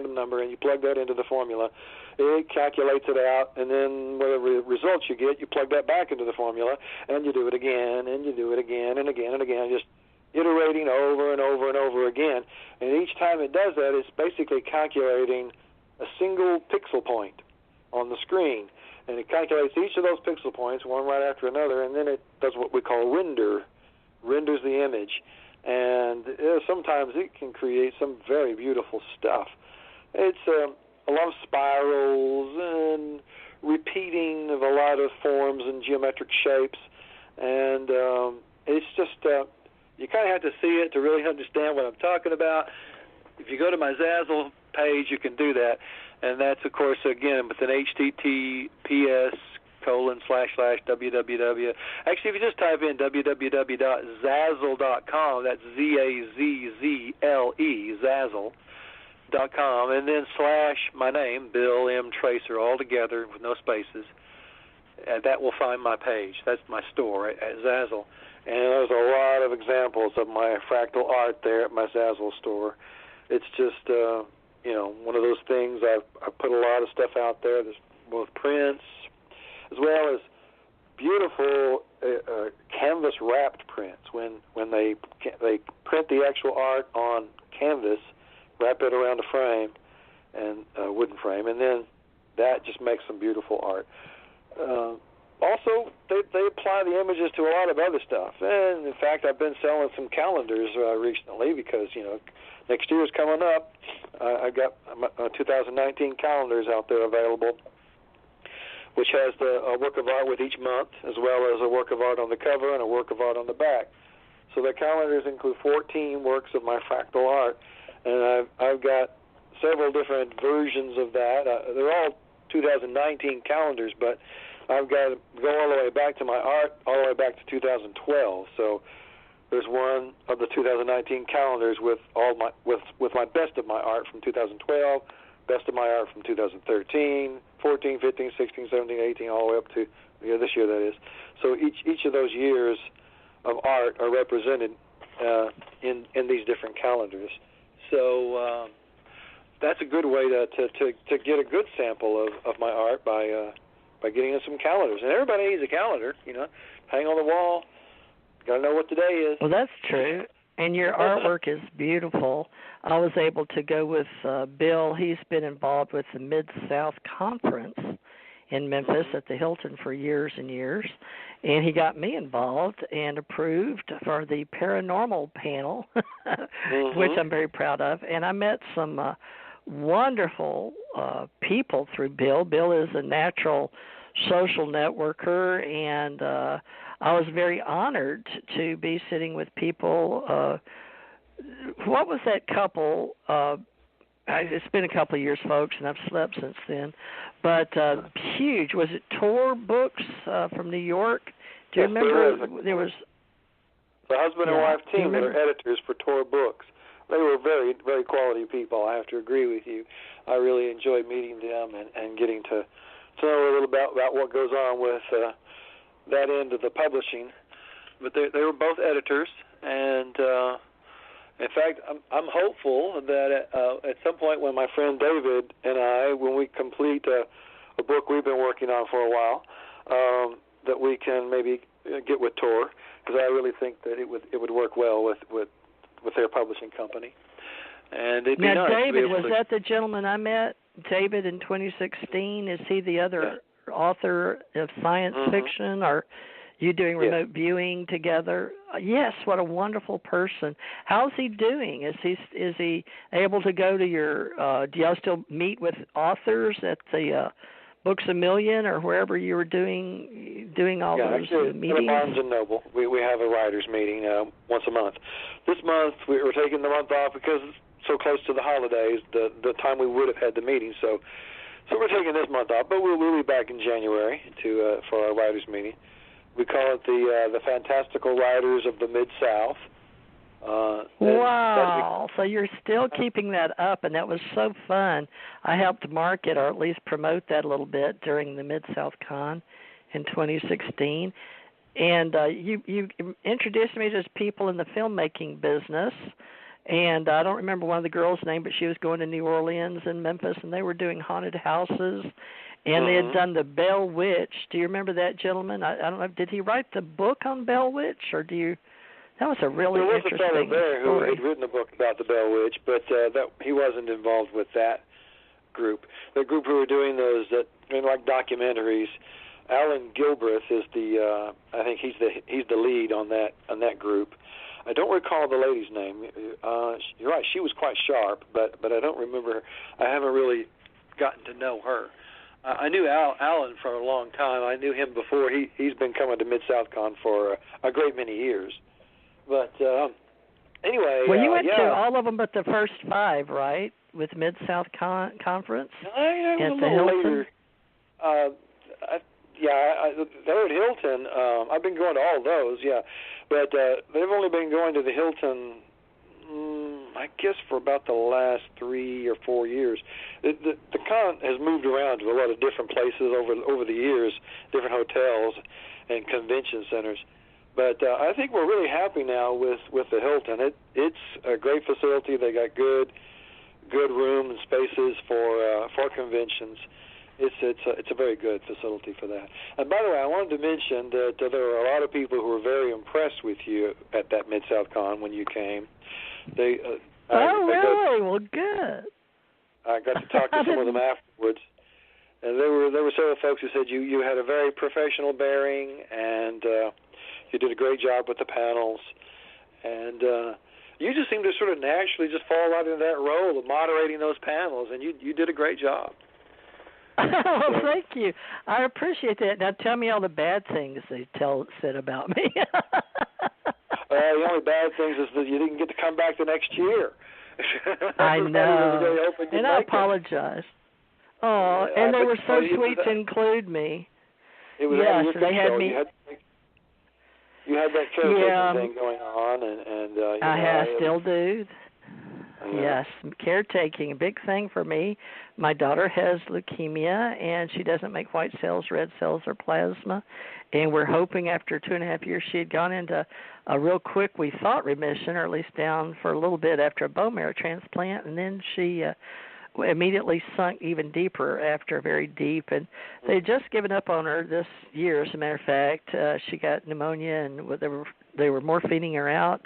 number, and you plug that into the formula. It calculates it out, and then whatever results you get, you plug that back into the formula, and you do it again, and you do it again, and again, and again, just iterating over and over and over again. And each time it does that, it's basically calculating a single pixel point on the screen. And it calculates each of those pixel points, one right after another, and then it does what we call renders the image. And sometimes it can create some very beautiful stuff. It's a lot of spirals and repeating of a lot of forms and geometric shapes. And it's just, you kind of have to see it to really understand what I'm talking about. If you go to my Zazzle page, you can do that. And that's, of course, again, with an https://www. Actually, if you just type in www.zazzle.com, that's Z-A-Z-Z-L-E, Zazzle.com, and then / my name, Bill M. Tracer, all together with no spaces, that will find my page. That's my store at Zazzle. And there's a lot of examples of my fractal art there at my Zazzle store. It's just, one of those things. I put a lot of stuff out there. There's both prints as well as beautiful canvas-wrapped prints. When they print the actual art on canvas, wrap it around a frame, and a wooden frame, and then that just makes some beautiful art. Also, they apply the images to a lot of other stuff. And, in fact, I've been selling some calendars recently because, next year's coming up. I've got 2019 calendars out there available, which has a work of art with each month, as well as a work of art on the cover and a work of art on the back. So the calendars include 14 works of my fractal art, and I've got several different versions of that. They're all 2019 calendars, but I've got to go all the way back to my art, all the way back to 2012. So there's one of the 2019 calendars with my best of my art from 2012, best of my art from 2013, 14, 15, 16, 17, 18, all the way up to this year, that is. So each of those years of art are represented in these different calendars. So that's a good way to get a good sample of my art by getting in some calendars. And everybody needs a calendar, hang on the wall. Got to know what today is. Well, that's true. And your artwork is beautiful. I was able to go with Bill. He's been involved with the Mid-South Conference in Memphis at the Hilton for years and years. And he got me involved and approved for the paranormal panel, which I'm very proud of. And I met some wonderful people through Bill. Bill is a natural social networker, and I was very honored to be sitting with people. What was that couple? It's been a couple of years, folks, and I've slept since then. But huge. Was it Tor Books from New York? Do you remember? There was the husband and wife team that are editors for Tor Books. They were very, very quality people. I have to agree with you. I really enjoyed meeting them and getting to know a little about what goes on with that end of the publishing. But they were both editors, and in fact, I'm hopeful that at some point when my friend David and I, when we complete a book we've been working on for a while, that we can maybe get with Tor, because I really think that it would work well with their publishing company. And it'd be now, nice David, was that the gentleman I met? David in 2016? Is he the other author of science fiction? Or you doing remote viewing together? Yes, what a wonderful person. How's he doing? Is he able to go to your? Do y'all still meet with authors at the Books A Million or wherever you were doing all those meetings? At Barnes & Noble, we have a writers' meeting once a month. This month we're taking the month off because it's so close to the holidays, the time we would have had the meeting. So we're taking this month off, but we'll be back in January for our writers' meeting. We call it the Fantastical Writers of the Mid-South. Wow. So you're still keeping that up, and that was so fun. I helped market or at least promote that a little bit during the Mid-South Con in 2016. And you introduced me to people in the filmmaking business, And I don't remember one of the girls' name, but she was going to New Orleans and Memphis, and they were doing haunted houses. And they had done the Bell Witch. Do you remember that gentleman? I don't know. Did he write the book on Bell Witch, or do you? That was a really interesting story. There was a fellow there who had written a book about the Bell Witch, but he wasn't involved with that group. The group who were doing those like documentaries. Alan Gilbreth is I think he's the lead on that group. I don't recall the lady's name. You're right, she was quite sharp, but I don't remember her. I haven't really gotten to know her. I knew Alan for a long time. I knew him before. He's been coming to Mid-South-Con for a great many years. But anyway, well, you went to all of them but the first 5, right? With Mid-South Conference I was a little later. They're at Hilton. I've been going to all those, yeah. But they've only been going to the Hilton, I guess, for about the last 3 or 4 years. The con has moved around to a lot of different places over the years, different hotels and convention centers. But I think we're really happy now with the Hilton. It's a great facility. They got good room and spaces for conventions. It's a very good facility for that. And by the way, I wanted to mention that there were a lot of people who were very impressed with you at that Mid-South-Con when you came. Really? Well, good. I got to talk to some of them afterwards, and there were several folks who said you had a very professional bearing, and you did a great job with the panels, and you just seemed to sort of naturally just fall right into that role of moderating those panels, and you did a great job. Oh, thank you. I appreciate that. Now tell me all the bad things they said about me. The only bad things is that you didn't get to come back the next year. I know. And I apologize. Oh, and they were so sweet to include me. It was yes, they had me. You had that caretaking thing going on, and I still do. Yes, caretaking, a big thing for me. My daughter has leukemia, and she doesn't make white cells, red cells, or plasma. And we're hoping after 2.5 years she had gone into a real quick, we thought, remission, or at least down for a little bit after a bone marrow transplant. And then she immediately sunk even deeper after very deep. And they had just given up on her this year, as a matter of fact. She got pneumonia, and they were morphining her out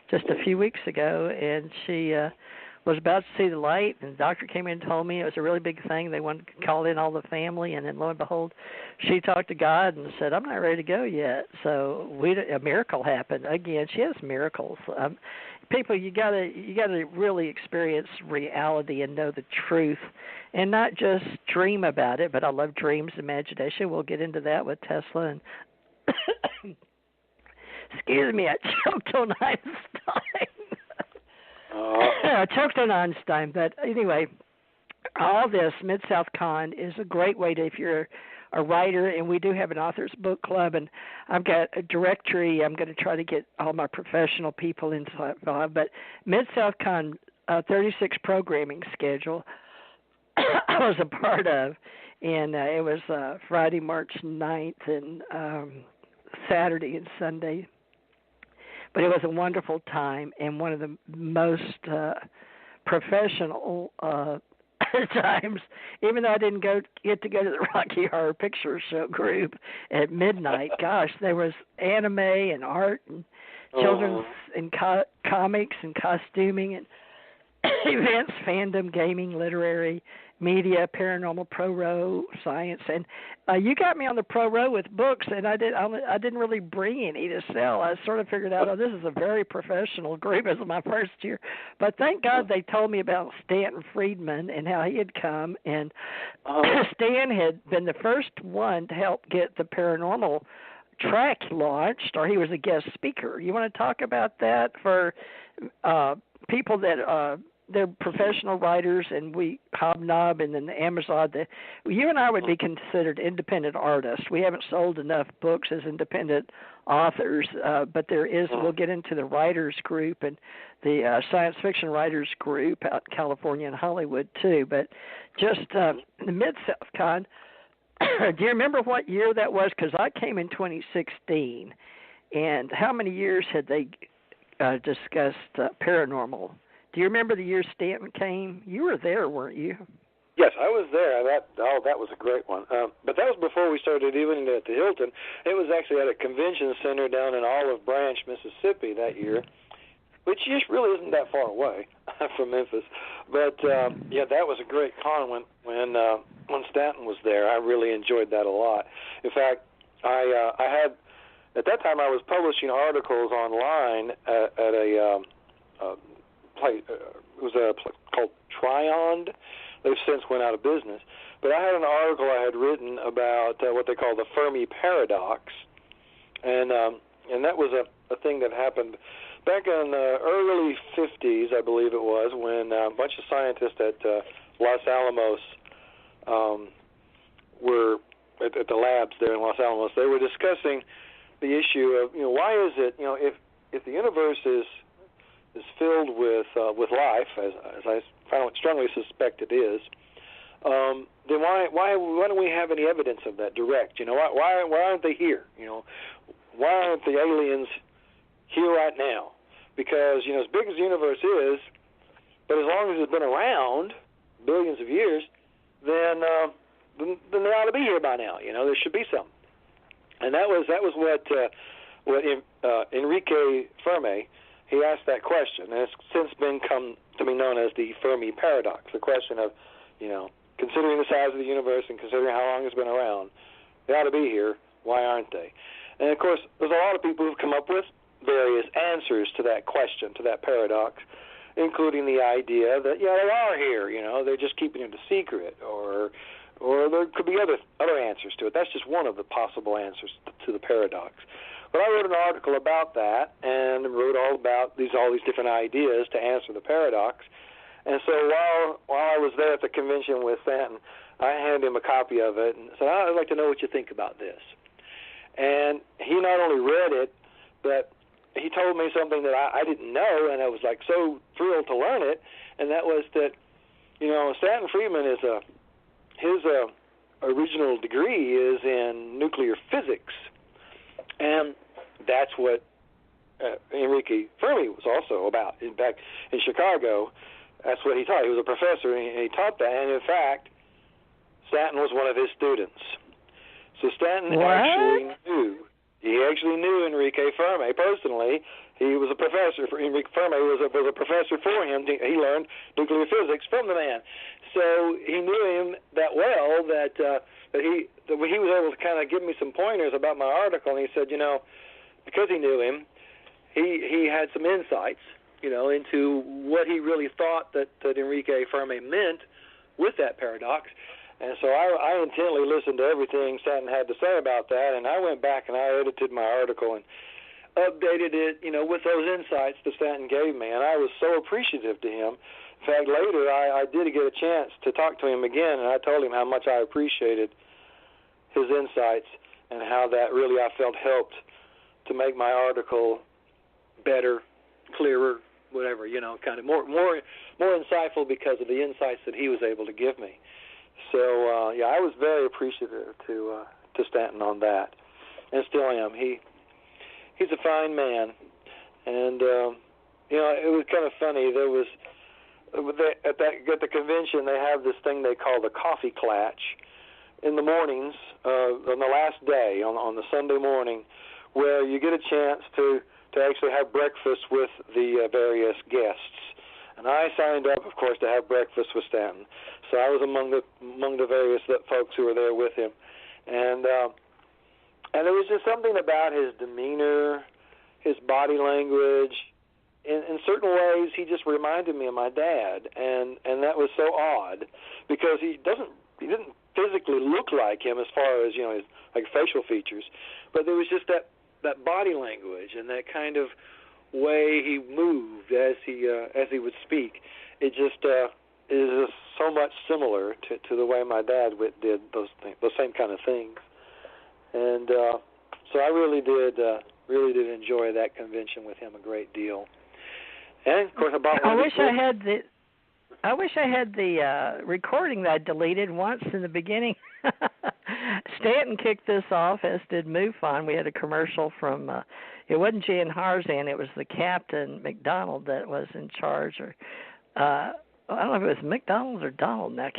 just a few weeks ago, and she was about to see the light, and the doctor came in and told me it was a really big thing. They wanted to call in all the family, and then lo and behold, she talked to God and said, I'm not ready to go yet. So a miracle happened. Again, she has miracles. People, you gotta really experience reality and know the truth, and not just dream about it. But I love dreams, imagination. We'll get into that with Tesla and excuse me, I choked on Einstein. I choked on Einstein, but anyway, all this Mid-South-Con is a great way to, if you're a writer, and we do have an author's book club, and I've got a directory. I'm going to try to get all my professional people inside, but Mid-South-Con 36 programming schedule I was a part of, and it was Friday, March 9th, and Saturday and Sunday. But it was a wonderful time and one of the most professional times. Even though I didn't get to go to the Rocky Horror Picture Show group at midnight, gosh, there was anime and art and children's and comics and costuming and events, fandom, gaming, literary, media, paranormal, pro-row, science, and you got me on the pro-row with books, and I didn't really bring any to sell. I sort of figured out, this is a very professional group. It was my first year, but thank God they told me about Stanton Friedman and how he had come, and Stan had been the first one to help get the paranormal track launched, or he was a guest speaker. You want to talk about that for people that they're professional writers, and we hobnob, and then the Amazon. You and I would be considered independent artists. We haven't sold enough books as independent authors, but there is. We'll get into the writers group and the science fiction writers group out in California and Hollywood too. But just the Mid-South-Con. Do you remember what year that was? Because I came in 2016, and how many years had they discussed paranormal. Do you remember the year Stanton came? You were there, weren't you? Yes, I was there. That was a great one. But that was before we started even at the Hilton. It was actually at a convention center down in Olive Branch, Mississippi that year, which just really isn't that far away from Memphis. But yeah, that was a great con when Stanton was there. I really enjoyed that a lot. In fact, I had at that time I was publishing articles online at a place. It was a place called Triond. They've since went out of business. But I had an article I had written about what they call the Fermi paradox, and that was a thing that happened back in the early 50s, I believe it was, when a bunch of scientists at Los Alamos were at the labs there in Los Alamos. They were discussing the issue of, why is it, if the universe is filled with life, as I strongly suspect it is, then why don't we have any evidence of that direct? Why aren't they here? Why aren't the aliens here right now? Because as big as the universe is, but as long as it's been around billions of years, then they ought to be here by now. There should be some. And that was what Enrique Fermi, he asked that question, and it's since come to be known as the Fermi paradox. The question of, considering the size of the universe and considering how long it's been around, they ought to be here. Why aren't they? And of course, there's a lot of people who've come up with various answers to that question, to that paradox, including the idea that they are here. They're just keeping it a secret, or there could be other answers to it. That's just one of the possible answers to the paradox. But I wrote an article about that and wrote all about all these different ideas to answer the paradox. And so while I was there at the convention with Stanton, I handed him a copy of it and said, I'd like to know what you think about this. And he not only read it, but he told me something that I didn't know, and I was so thrilled to learn it, and that was that, Stanton Friedman his original degree is in nuclear physics. And that's what Enrique Fermi was also about. In fact, in Chicago, that's what he taught. He was a professor, and he taught that. And in fact, Stanton was one of his students. So Stanton actually knew Enrique Fermi personally. He was a professor for Enrique Fermi. Was a professor for him. He learned nuclear physics from the man. So he knew him that well that he was able to kind of give me some pointers about my article. And he said, because he knew him, he had some insights, into what he really thought that Enrique Fermi meant with that paradox. And so I intently listened to everything Stanton had to say about that, and I went back and I edited my article and updated it, with those insights that Stanton gave me, and I was so appreciative to him. In fact, later I did get a chance to talk to him again, and I told him how much I appreciated his insights and how that really, I felt, helped to make my article better, clearer, whatever, kind of more insightful because of the insights that he was able to give me. So, I was very appreciative to Stanton on that, and still am. He's a fine man, and it was kind of funny. There was at the convention they have this thing they call the coffee clatch in the mornings on the last day on the Sunday morning, where you get a chance to actually have breakfast with the various guests. And I signed up, of course, to have breakfast with Stanton. So I was among the various folks who were there with him, and there was just something about his demeanor, his body language. In certain ways, he just reminded me of my dad, and that was so odd because he didn't physically look like him as far as his facial features, but there was just that body language and that kind of way he moved as he would speak. It just is just so much similar to the way my dad did those same kind of things, and so I really did enjoy that convention with him a great deal. And of course, I wish I had the recording that I deleted once in the beginning. Stanton kicked this off, as did MUFON. We had a commercial from, it wasn't Jan Harzan, it was the Captain McDonald that was in charge. Or I don't know if it was McDonald or Donald now.